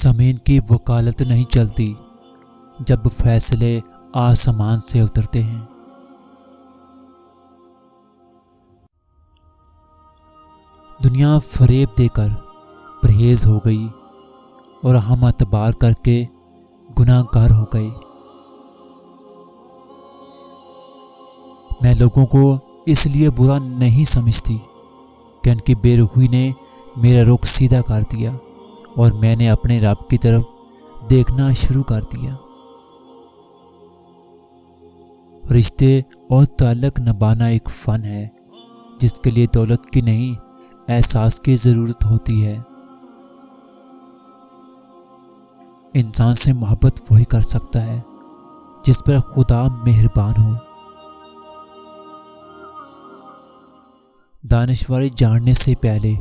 زمین کی وکالت نہیں چلتی جب فیصلے آسمان سے اترتے ہیں۔ دنیا فریب دے کر پرہیز ہو گئی اور ہم اعتبار کر کے گناہ گار ہو گئے۔ میں لوگوں کو اس لیے برا نہیں سمجھتی کہ ان کی بے رحمی نے میرا رخ سیدھا کر دیا اور میں نے اپنے رب کی طرف دیکھنا شروع کر دیا۔ رشتے اور تعلق نبھانا ایک فن ہے جس کے لیے دولت کی نہیں، احساس کی ضرورت ہوتی ہے۔ انسان سے محبت وہی کر سکتا ہے جس پر خدا مہربان ہو۔ دانشوری جاننے سے پہلے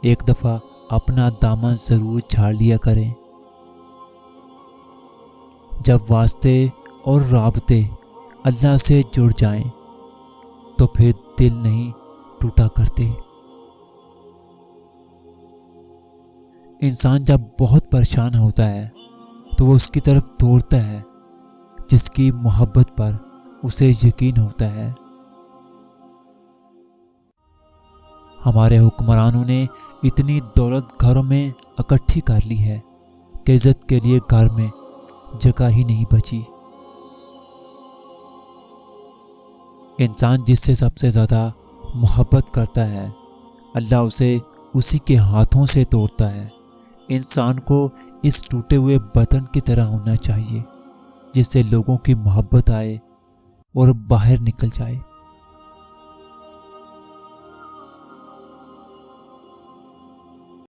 ایک دفعہ اپنا دامن ضرور جھاڑ لیا کریں۔ جب واسطے اور رابطے اللہ سے جڑ جائیں تو پھر دل نہیں ٹوٹا کرتے۔ انسان جب بہت پریشان ہوتا ہے تو وہ اس کی طرف دوڑتا ہے جس کی محبت پر اسے یقین ہوتا ہے۔ ہمارے حکمرانوں نے اتنی دولت گھروں میں اکٹھی کر لی ہے کہ عزت کے لیے گھر میں جگہ ہی نہیں بچی۔ انسان جس سے سب سے زیادہ محبت کرتا ہے اللہ اسے اسی کے ہاتھوں سے توڑتا ہے۔ انسان کو اس ٹوٹے ہوئے بدن کی طرح ہونا چاہیے جس سے لوگوں کی محبت آئے اور باہر نکل جائے۔